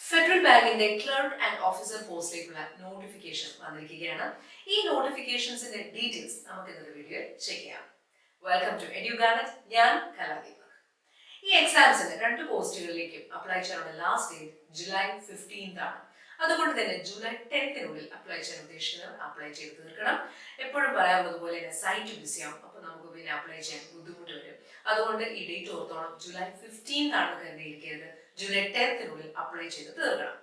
Federal Bank in the Clerk and Officer post notification. These notifications in the details, we will video check. Welcome to EduGarnet. I am Kaladi. These exams in the post apply the last date July 15th. അതുകൊണ്ട് തന്നെ July 10th apply ചെയ്യാൻ ഉദ്ദേശിക്കുന്നവർ apply ചെയ്ത് തീർക്കണം. എപ്പോഴും പറയാറുള്ളതുപോലെ തന്നെ site BC ആവും, അപ്പോൾ നമുക്ക് പിന്നെ അപ്ലൈ ചെയ്യാൻ ബുദ്ധിമുട്ട് വരും. അതുകൊണ്ട് ഈ ഡേറ്റ് ഓർത്തോളം ജൂലൈ 15th ആണ് കരുതിയിരിക്കരുത്, ജൂലൈ 10th അപ്ലൈ ചെയ്ത് തീർക്കണം.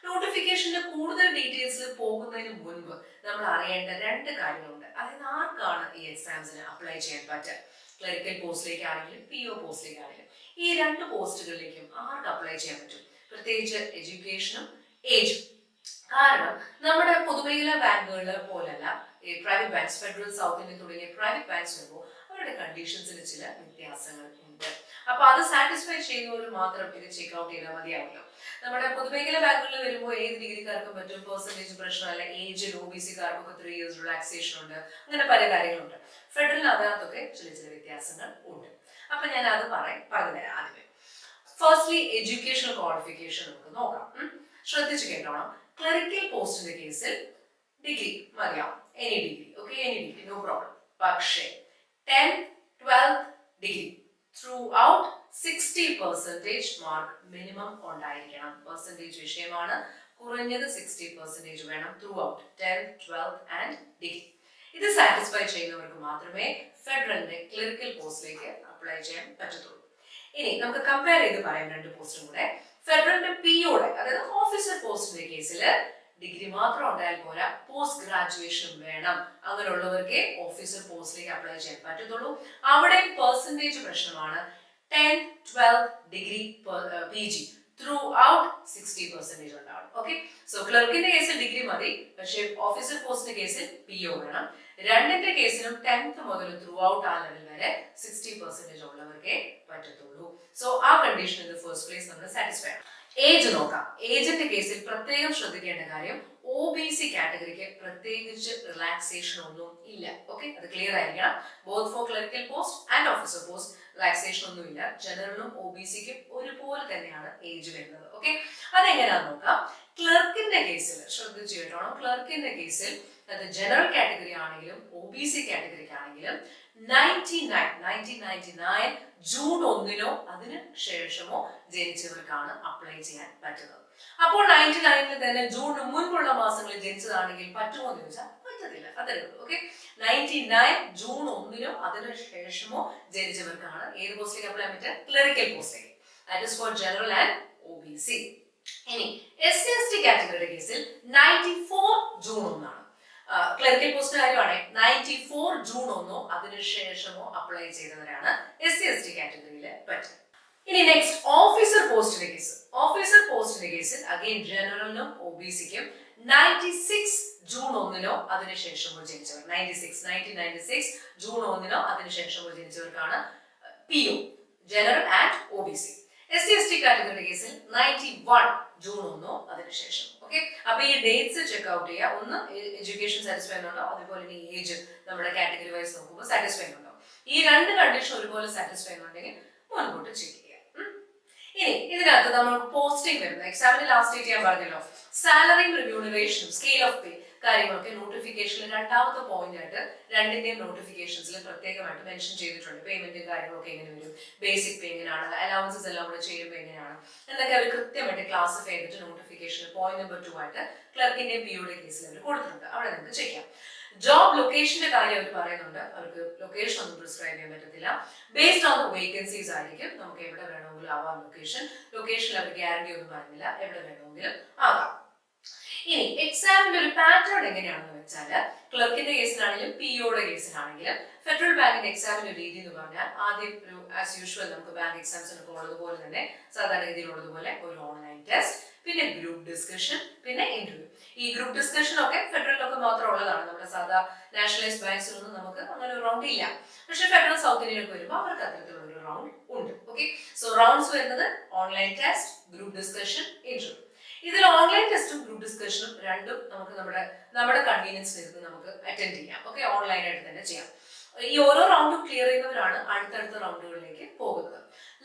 നോട്ടിഫിക്കേഷന്റെ കൂടുതൽ ഡീറ്റെയിൽസ് പോകുന്നതിന് മുൻപ് നമ്മൾ അറിയേണ്ട രണ്ട് കാര്യങ്ങളുണ്ട്. അതായത് ആർക്കാണ് ഈ എക്സാംസിന് അപ്ലൈ ചെയ്യാൻ പറ്റുക. ക്ലറിക്കൽ പോസ്റ്റിലേക്കാണെങ്കിലും PO പോസ്റ്റിലേക്കാണെങ്കിലും ഈ രണ്ട് പോസ്റ്റുകളിലേക്കും ആർക്ക് അപ്ലൈ ചെയ്യാൻ പറ്റും, പ്രത്യേകിച്ച് എഡ്യൂക്കേഷനും ഏജ്. കാരണം നമ്മുടെ പൊതുമേഖലാ ബാങ്കുകളെ പോലല്ല ഈ private banks, federal, south Indian തുടങ്ങിയ പ്രൈവറ്റ് ബാങ്ക്സ് വരുമ്പോൾ അവരുടെ കണ്ടീഷൻസിൽ ചില വ്യത്യാസങ്ങൾ ഉണ്ട്. അപ്പൊ അത് സാറ്റിസ്ഫൈ ചെയ്യുന്നവർ മാത്രം ഇത് ചെക്ക് ഔട്ട് ചെയ്താൽ മതിയാവില്ല. നമ്മുടെ പൊതുമേഖലാ ബാങ്കുകളിൽ വരുമ്പോൾ ഏത് ഡിഗ്രിക്കാർക്കും പറ്റും, പെർസെന്റേജ് പ്രശ്നമല്ല, ഏജിൽ OBC-കാർക്കൊക്കെ 3 years റിലാക്സേഷൻ ഉണ്ട്, അങ്ങനെ പല കാര്യങ്ങളുണ്ട്. ഫെഡറലിന് അതിനകത്തൊക്കെ ചില വ്യത്യാസങ്ങൾ ഉണ്ട്. അപ്പൊ ഞാൻ അത് പറഞ്ഞുതരാം. ആദ്യമേ ഫസ്റ്റ്ലി എഡ്യൂക്കേഷണൽ ക്വാളിഫിക്കേഷൻ നമുക്ക് നോക്കാം. ശ്രദ്ധിച്ചു കേട്ടോണം. ക്ലറിക്കൽ പോസ്റ്റിന്റെ കേസിൽ ഡിഗ്രി മതിയാവും, any degree, okay, any degree, no problem. പക്ഷേ 10th 12th degree throughout 60% mark minimum ഉണ്ടായിരിക്കണം. പെർസെന്റേജ് വിഷയമാണ്, കുറഞ്ഞത് 60% വേണം throughout 10th 12th and degree. ഇത് സാറ്റിസ്ഫൈ ചെയ്യുന്നവർക്ക് മാത്രമേ ഫെഡറലിന്റെ ക്ലറിക്കൽ പോസ്റ്റിലേക്ക് അപ്ലൈ ചെയ്യാൻ പറ്റത്തുള്ളൂ. ഇനി നമുക്ക് കമ്പയർ ചെയ്ത് പറയാം രണ്ട് പോസ്റ്റും കൂടെ. ഫെഡറലിന്റെ POയുടെ അതായത് ഓഫീസർ പോസ്റ്റിന്റെ കേസിൽ ഡിഗ്രി മാത്രം ഉണ്ടായാൽ പോരാ, പോസ്റ്റ് ഗ്രാജുവേഷൻ വേണം. അങ്ങനെയുള്ളവർക്ക് ഓഫീസർ പോസ്റ്റിലേക്ക് അപ്ലൈ ചെയ്യാൻ പറ്റത്തുള്ളൂ. അവിടെ പെർസെന്റേജ് പ്രശ്നമാണ്. 10th 12th degree PG through out 60% ഉണ്ടാവും. ഓക്കെ, സോ ക്ലർക്കിന്റെ കേസിൽ ഡിഗ്രി മതി, പക്ഷേ ഓഫീസർ പോസ്റ്റിന്റെ കേസിൽ PO വേണം. രണ്ടിന്റെ കേസിലും 10th മുതൽ ത്രൂ ഔട്ട് ആ ലെവൽ വരെ 60% ഉള്ളവർക്കേ പറ്റത്തുള്ളൂ. സോ ആ condition in the first place നമ്മൾ സാറ്റിസ്ഫൈ ആണ്. ഏജ് നോക്കാം. ഏജിന്റെ കേസിൽ പ്രത്യേകം ശ്രദ്ധിക്കേണ്ട കാര്യം, OBC കാറ്റഗറിക്ക് പ്രത്യേകിച്ച് റിലാക്സേഷൻ ഒന്നും ഇല്ല. ഓക്കെ, അത് ക്ലിയർ ആയിരിക്കണം. Both for clerical post and officer post relaxation ഒന്നും ഇല്ല. ജനറലും OBC-ക്കും ഒരുപോലെ തന്നെയാണ് ഏജ് വരുന്നത്. ഓക്കെ, അതെങ്ങനെയാന്ന് നോക്കാം. ക്ലർക്കിന്റെ കേസിൽ ശ്രദ്ധിച്ചു കേട്ടോണം. ക്ലർക്കിന്റെ കേസിൽ അത് ജനറൽ കാറ്റഗറി ആണെങ്കിലും OBC കാറ്റഗറിക്ക് ആണെങ്കിലും 1999 ജൂൺ 1 അതിന് ശേഷമോ ജനിച്ചവർക്കാണ് അപ്ലൈ ചെയ്യാൻ പറ്റുന്നത്. അപ്പോൾ 99 തന്നെ ജൂണിന് മുൻപുള്ള മാസങ്ങളിൽ ജനിച്ചതാണെങ്കിൽ പറ്റുമോ എന്ന് ചോദിച്ചാൽ പറ്റത്തില്ല. അതേ ഉള്ളൂ. ഓക്കെ, 99 ജൂൺ 1 അതിന് ശേഷമോ ജനിച്ചവർക്കാണ് ഏത് പോസ്റ്റിലേക്ക് അപ്ലൈ ചെയ്യാൻ പറ്റുക, ക്ലറിക്കൽ പോസ്റ്റിലേക്ക്. That is four general and OBC. ഇനി SC/ST കാറ്റഗറിയുടെ കേസിൽ 94 ജൂൺ 1 ക്ലറിക്കൽ പോസ്റ്റ് കാര്യമാണ്. 94 ജൂൺ 1 അതിനുശേഷമോ അപ്ലൈ ചെയ്തവരാണ് SC/ST കാറ്റഗറിയിൽ പറ്റും. ഇനി നെക്സ്റ്റ് ഓഫീസർ പോസ്റ്റിന്റെ കേസ്. ഓഫീസർ പോസ്റ്റിന്റെ കേസിൽ അഗൈൻ ജനറലിനും OBC-ക്കും 96 ജൂൺ 1 അതിനുശേഷമോ ജനിച്ചവർ, 1996 ജൂൺ 1 അതിനുശേഷമോ ജനിച്ചവർക്കാണ് PO, general and OBC. SC/ST കാറ്റഗറിയുടെ കേസിൽ 91 ജൂൺ 1 അതിനുശേഷം. ഓക്കെ, അപ്പൊ ഈ ഡേറ്റ്സ് ചെക്ക് ഔട്ട് ചെയ്യുക. ഒന്ന് എഡ്യൂക്കേഷൻ സാറ്റിസ്ഫൈ ഉണ്ടോ, അതുപോലെ ഈ ഏജ് നമ്മുടെ കാറ്റഗറി വൈസ് നോക്കുമ്പോൾ സാറ്റിസ്ഫൈ ഉണ്ടോ. ഈ രണ്ട് കണ്ടീഷൻ ഒരുപോലെ സാറ്റിസ്ഫൈ ഉണ്ടെങ്കിൽ മുൻപോട്ട് ചെക്ക് ചെയ്യാം. ഇനി ഇതിനകത്ത് നമ്മൾ പോസ്റ്റിംഗ് വരുന്നത് എക്സാമിന് ലാസ്റ്റ് ഡേറ്റ് ഞാൻ പറഞ്ഞല്ലോ. സാലറിയും റിമ്യൂണറേഷനും സ്കെയിൽ ഓഫ് പേ കാര്യങ്ങളൊക്കെ നോട്ടിഫിക്കേഷനിൽ രണ്ടാമത്തെ പോയിന്റ് ആയിട്ട് രണ്ടിന്റെയും നോട്ടിഫിക്കേഷൻസിൽ പ്രത്യേകമായിട്ട് മെൻഷൻ ചെയ്തിട്ടുണ്ട്. പേയ്മെന്റും കാര്യങ്ങളൊക്കെ എങ്ങനെ വരും, ബേസിക് പേ എങ്ങനെയാണ്, അലവൻസസ് എല്ലാം കൂടെ ചെയ്യുമ്പോൾ എങ്ങനെയാണ് എന്നൊക്കെ അവർ കൃത്യമായിട്ട് ക്ലാസിഫൈ ചെയ്തിട്ട് നോട്ടിഫിക്കേഷൻ പോയിന്റ് നമ്പർ 2 ആയിട്ട് ക്ലർക്കിന്റെയും POയുടെ കേസിൽ അവർ കൊടുത്തിട്ടുണ്ട്. അവിടെ നിങ്ങൾക്ക് ചെക്ക് ചെയ്യാം. ജോബ് ലൊക്കേഷന്റെ കാര്യം അവർ പറയുന്നുണ്ട്. അവർക്ക് ലൊക്കേഷൻ ഒന്നും പ്രിസ്ക്രൈബ് ചെയ്യാൻ പറ്റത്തില്ല. ബേസ്ഡ് ഓൺ വേക്കൻസീസ് ആയിരിക്കും. നമുക്ക് എവിടെ വേണമെങ്കിലും ആവാം ലൊക്കേഷൻ. ലൊക്കേഷനിൽ അവർ ഗ്യാരണ്ടി ഒന്നും പറയുന്നില്ല, എവിടെ വേണമെങ്കിലും ആകാം. ഇനി എക്സാമിന്റെ ഒരു പാറ്റേൺ എങ്ങനെയാണെന്ന് വെച്ചാൽ, ക്ലർക്കിന്റെ കേസിലാണെങ്കിലും POയുടെ കേസിലാണെങ്കിലും ഫെഡറൽ ബാങ്കിന്റെ എക്സാമിന്റെ രീതി എന്ന് പറഞ്ഞാൽ ആദ്യം ഒരു ആസ് യൂഷ്വൽ നമുക്ക് ബാങ്ക് എക്സാംസിനൊക്കെ ഉള്ളതുപോലെ തന്നെ സാധാരണഗതിയിലുള്ളതുപോലെ ഒരു ഓൺലൈൻ ടെസ്റ്റ്, പിന്നെ ഗ്രൂപ്പ് ഡിസ്കഷൻ, പിന്നെ ഇന്റർവ്യൂ. ഈ ഗ്രൂപ്പ് ഡിസ്കഷൻ ഒക്കെ ഫെഡറലിലൊക്കെ മാത്രം ഉള്ളതാണ്. നമ്മുടെ സാധാ നാഷണലൈസ് ബാങ്ക്സിലൊന്നും നമുക്ക് അങ്ങനെ ഒരു റൗണ്ട് ഇല്ല. പക്ഷെ ഫെഡറൽ സൗത്ത് ഇന്ത്യയിലൊക്കെ വരുമ്പോൾ അവർക്ക് അത്തരത്തിലുള്ള ഒരു റൗണ്ട് ഉണ്ട്. ഓക്കെ, സോ റൗണ്ട്സ് വരുന്നത് online test, group discussion, interview. ഇതിൽ ഓൺലൈൻ ടെസ്റ്റും ഗ്രൂപ്പ് ഡിസ്കഷനും രണ്ടും നമുക്ക് നമ്മുടെ കൺവീനിയൻസിന് നമുക്ക് അറ്റൻഡ് ചെയ്യാം. ഓക്കെ, ഓൺലൈനായിട്ട് തന്നെ ചെയ്യാം. ഈ ഓരോ റൗണ്ടും ക്ലിയർ ചെയ്യുന്നവരാണ് അടുത്തടുത്ത റൗണ്ടുകളിലേക്ക് പോകുന്നത്.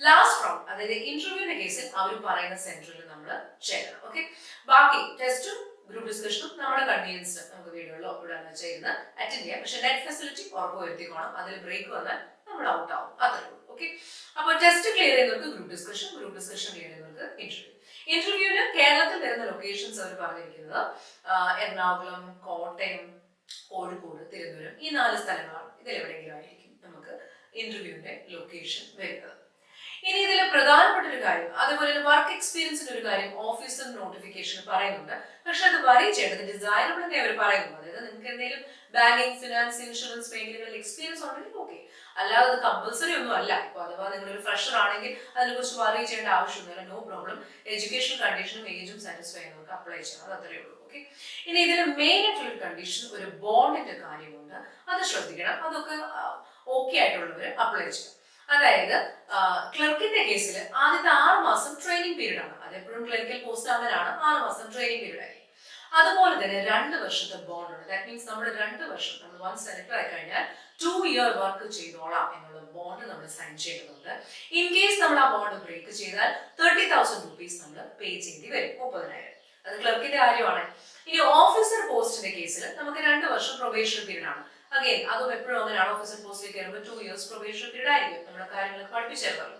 ലാസ്റ്റ് റൗണ്ട്, അതായത് ഇന്റർവ്യൂവിന്റെ കേസിൽ അവർ പറയുന്ന സെന്ററിൽ നമ്മൾ ചേരണം. ഓക്കെ, ബാക്കി ടെസ്റ്റും ഗ്രൂപ്പ് ഡിസ്കഷനും നമ്മുടെ കൺവീനിയൻസ് നമുക്ക് വീടുകളിലോ ഇവിടെ ചെയ്യുന്ന അറ്റൻഡ് ചെയ്യാം. പക്ഷെ നെറ്റ് ഫെസിലിറ്റി ഉറപ്പ് വരുത്തിക്കോണം. അതിൽ ബ്രേക്ക് വന്നാൽ നമ്മൾ ഔട്ട് ആവും, അത്രേ ഉള്ളൂ. ഓക്കെ, അപ്പോൾ ടെസ്റ്റ് ക്ലിയർ ചെയ്യുന്നവർക്ക് ഗ്രൂപ്പ് ഡിസ്കഷൻ ക്ലിയർ ചെയ്യുന്നവർക്ക് ഇന്റർവ്യൂ. ഇന്റർവ്യൂവിന് കേരളത്തിൽ വരുന്ന ലൊക്കേഷൻസ് അവർ പറഞ്ഞിരിക്കുന്നത് എറണാകുളം, കോട്ടയം, കോഴിക്കോട്, തിരുവനന്തപുരം, ഈ 4 സ്ഥലങ്ങളാണ്. ഇതിലെവിടെയെങ്കിലും ആയിരിക്കും നമുക്ക് ഇന്റർവ്യൂവിന്റെ ലൊക്കേഷൻ വരുന്നത്. ഇനി ഇതിൽ പ്രധാനപ്പെട്ട ഒരു കാര്യം, അതുപോലെ തന്നെ വർക്ക് എക്സ്പീരിയൻസിന്റെ ഒരു കാര്യം ഓഫീസർ നോട്ടിഫിക്കേഷൻ പറയുന്നുണ്ട്. പക്ഷെ അത് വരി ചെയ്യേണ്ടത് ഡിസൈറബിൾ തന്നെ അവർ പറയുന്നു. അതായത് നിങ്ങൾക്ക് എന്തെങ്കിലും ബാങ്കിങ്, ഫിനാൻസ്, ഇൻഷുറൻസ് മേഖലകളിൽ എക്സ്പീരിയൻസ് ഉണ്ടെങ്കിൽ ഓക്കെ, അല്ലാതെ അത് കമ്പൽസറി ഒന്നും അല്ല. ഇപ്പൊ അഥവാ നിങ്ങളൊരു ഫ്രഷർ ആണെങ്കിൽ അതിനെക്കുറിച്ച് വറി ചെയ്യേണ്ട ആവശ്യമൊന്നുമില്ല, നോ പ്രോബ്ലം. എഡ്യൂക്കേഷൻ കണ്ടീഷനും ഏജും സാറ്റിസ്ഫൈ ചെയ്യുന്നവർക്ക് അപ്ലൈ ചെയ്യാം, അത് അത്രയേ ഉള്ളൂ. ഓക്കെ, ഇനി ഇതിൽ മെയിൻ ആയിട്ടുള്ള ഒരു കണ്ടീഷൻ, ഒരു ബോണ്ടിന്റെ കാര്യമുണ്ട്, അത് ശ്രദ്ധിക്കണം. അതൊക്കെ ഓക്കെ ആയിട്ടുള്ളവർ അപ്ലൈ ചെയ്യണം. അതായത് ക്ലർക്കിന്റെ കേസിൽ ആദ്യത്തെ 6 മാസം ട്രെയിനിങ് പീരീഡ് ആണ്. അത് എപ്പോഴും ക്ലറിക്കൽ പോസ്റ്റ് ആകാനാണ് 6 മാസം ട്രെയിനിങ് പീരീഡ് ആയി. അതുപോലെ തന്നെ 2 വർഷത്തെ ബോണ്ട് ഉണ്ട്. ദാറ്റ് മീൻസ് നമ്മൾ 2 വർഷം, നമ്മൾ വൺ സെലക്ട് ആയി കഴിഞ്ഞാൽ 2 ഇയർ വർക്ക് ചെയ്തോളാം എന്നുള്ള ബോണ്ട് നമ്മൾ സൈൻ ചെയ്തിട്ടുണ്ട്. ഇൻ കേസ് നമ്മൾ ആ ബോണ്ട് ബ്രേക്ക് ചെയ്താൽ 30,000 rupees നമ്മൾ പേ ചെയ്യേണ്ടി വരും, 30,000. അത് ക്ലർക്കിന്റെ കാര്യമാണ്. ഇനി ഓഫീസർ പോസ്റ്റിന്റെ കേസിൽ നമുക്ക് 2 വർഷം പ്രൊബേഷൻ പീരീഡ് ആണ്. അഗൈൻ അതും എപ്പോഴും അങ്ങനെയാണ്. ഓഫീസർ പോസ്റ്റിലേക്ക് കയറുമ്പോൾ 2 ഇയേഴ്സ് പ്രൊബേഷൻ പീരീഡ് ആയിരിക്കും. നമ്മുടെ കാര്യങ്ങളൊക്കെ പഠിപ്പിച്ചേർന്നല്ലോ.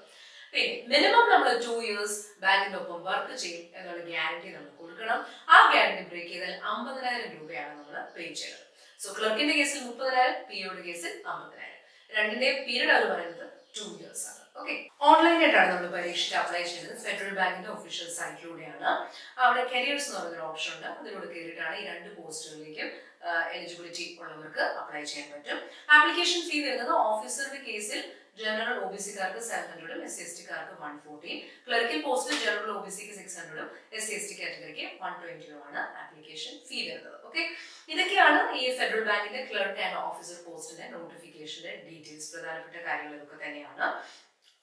പിന്നെ മിനിമം നമ്മൾ 2 ഇയേഴ്സ് ബാങ്കിന്റെ ഒപ്പം വർക്ക് ചെയ്യും എന്നുള്ള ഗ്യാരണ്ടി നമ്മൾ കൊടുക്കണം. ആ ഗ്യാരണ്ടി ബ്രേക്ക് ചെയ്താൽ 50,000 രൂപയാണ് നമ്മൾ പേ ചെയ്യുന്നത്. സോ ക്ലർക്കിന്റെ കേസിൽ 30,000, പിഒയുടെ കേസിൽ 50,000. രണ്ടിന്റെയും പീരീഡ് അവർ പറയുന്നത് 2 ഇയേഴ്സ് ആണ്. ഓക്കെ, ഓൺലൈനായിട്ടാണ് നമ്മൾ പരീക്ഷയ്ക്ക് അപ്ലൈ ചെയ്യുന്നത്. ഫെഡറൽ ബാങ്കിന്റെ ഒഫീഷ്യൽ സൈറ്റിലൂടെയാണ്. അവിടെ കരിയേഴ്സ് എന്ന് പറയുന്നൊരു ഓപ്ഷൻ ഉണ്ട്. അതിലൂടെ കയറിയിട്ടാണ് ഈ 2 പോസ്റ്റുകളിലേക്കും എലിജിബിലിറ്റി ഉള്ളവർക്ക് അപ്ലൈ ചെയ്യാൻ പറ്റും. ആപ്ലിക്കേഷൻ ഫീ വരുന്നത് ഓഫീസറുടെ കേസിൽ ജനറൽ ഒബിസിക്കാർക്ക് 700ഉം SC/ST-കാർക്ക് 140. ക്ലറിക്കൽ പോസ്റ്റിൽ ജനറൽ ഒബിസിക്ക് 600ഉം SC/ST കാറ്റഗറിക്ക് 120ഉമാണ് ആപ്ലിക്കേഷൻ ഫീ വരുന്നത്. ഓക്കെ, ഇതൊക്കെയാണ് ഈ ഫെഡറൽ ബാങ്കിന്റെ ക്ലർക്ക് ആൻഡ് ഓഫീസർ പോസ്റ്റിന്റെ നോട്ടിഫിക്കേഷന്റെ ഡീറ്റെയിൽസ്. പ്രധാനപ്പെട്ട കാര്യങ്ങൾ ഇതൊക്കെ തന്നെയാണ്.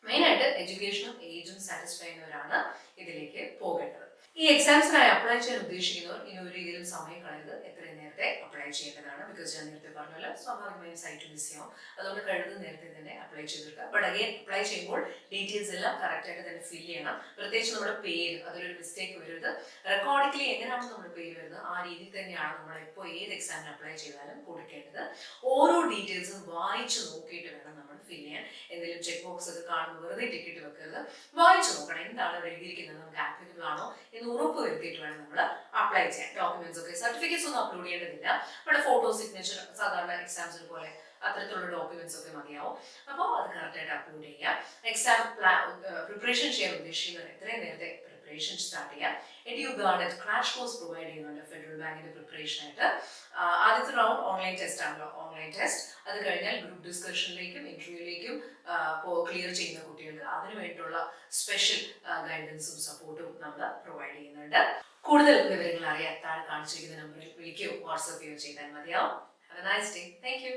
മെയിനായിട്ട് എഡ്യൂക്കേഷനും ഏജും സാറ്റിസ്ഫൈ ചെയ്യുന്നവരാണ് ഇതിലേക്ക് പോകേണ്ടത്. ഈ എക്സാംസിനായി അപ്ലൈ ചെയ്യാൻ ഉദ്ദേശിക്കുന്നവർ ഇനി ഒരു രീതിയിലും സമയം കളയരുത്, എത്രയും നേരത്തെ അപ്ലൈ ചെയ്യേണ്ടതാണ്. ബിക്കോസ് ഞാൻ നേരത്തെ പറഞ്ഞല്ലോ, സ്വാഭാവികമായും സൈറ്റ് മിസ് ചെയ്യും. അതുകൊണ്ട് കഴിയുന്നത് നേരത്തെ തന്നെ അപ്ലൈ ചെയ്തെടുക്കുക. ബട്ട് അഗെയിൻ അപ്ലൈ ചെയ്യുമ്പോൾ ഡീറ്റെയിൽസ് എല്ലാം കറക്റ്റ് ആയിട്ട് തന്നെ ഫില്ല് ചെയ്യണം. പ്രത്യേകിച്ച് നമ്മുടെ പേര്, അതിലൊരു മിസ്റ്റേക്ക് വരരുത്. റെക്കോർഡിക്കലി എങ്ങനെയാണ് നമ്മുടെ പേര് വരുന്നത് ആ രീതിയിൽ തന്നെയാണ് നമ്മൾ ഇപ്പോൾ ഏത് എക്സാമിന് അപ്ലൈ ചെയ്താലും കൊടുക്കേണ്ടത്. ഓരോ ഡീറ്റെയിൽസും വായിച്ച് നോക്കിയിട്ട് വേണം നമ്മൾ ഫില്ല് ചെയ്യാൻ. എന്തെങ്കിലും ചെക്ക് ബോക്സ് ഒക്കെ കാണുമ്പോൾ വെറുതെ ടിക്കറ്റ് വെക്കരുത്, വായിച്ചു നോക്കണം എന്താണ് ഇവിടെ എഴുതിയിരിക്കുന്നത്, നമുക്ക് ആപ്ലിക്കബിൾ ആണോ എന്ന് ഉറപ്പ് വരുത്തിയിട്ട് വേണം നമ്മൾ അപ്ലൈ ചെയ്യാൻ. ഡോക്യുമെന്റ്സ് ഒക്കെ, സർട്ടിഫിക്കറ്റ്സ് ഒന്നും അപ്ലോഡ് ചെയ്യേണ്ടതില്ല. നമ്മുടെ ഫോട്ടോ, സിഗ്നേച്ചർ, സാധാരണ എക്സാംസിന് പോലെ അത്തരത്തിലുള്ള ഡോക്യുമെന്റ്സ് ഒക്കെ മതിയാവും. അപ്പോൾ അത് കറക്റ്റായിട്ട് അപ്ലോഡ് ചെയ്യാം. എക്സാം പ്രിപ്പറേഷൻ ചെയ്യാൻ ഉദ്ദേശിക്കുന്നവർ എത്രയും നേരത്തെ പ്രിപ്പറേഷൻ സ്റ്റാർട്ട് ചെയ്യാം. എഡ്യൂഗാർഡ് ക്രാഷ് കോഴ്സ് പ്രൊവൈഡ് ചെയ്യുന്നുണ്ട് ഫെഡറൽ ബാങ്കിന്റെ പ്രിപ്പറേഷൻ ആയിട്ട്. ആദ്യത്തെ റൗണ്ട് ഓൺലൈൻ ടെസ്റ്റ് ആണല്ലോ, ഓൺലൈൻ ടെസ്റ്റ്. അത് കഴിഞ്ഞാൽ ഗ്രൂപ്പ് ഡിസ്കഷനിലേക്കും ഇന്റർവ്യൂയിലേക്കും ക്ലിയർ ചെയ്യുന്ന കുട്ടികൾക്ക് അതിനു വേണ്ടിയിട്ടുള്ള സ്പെഷ്യൽ ഗൈഡൻസും സപ്പോർട്ടും നമ്മൾ പ്രൊവൈഡ് ചെയ്യുന്നുണ്ട്. കൂടുതൽ വിവരങ്ങൾ അറിയാൻ താഴെ കാണിച്ചിരിക്കുന്ന നമ്പറിൽ വിളിക്കുകയോ വാട്സ്ആപ്പ് ചെയ്യുകയോ ചെയ്താൽ മതിയാവും. Have A nice day. Thank you.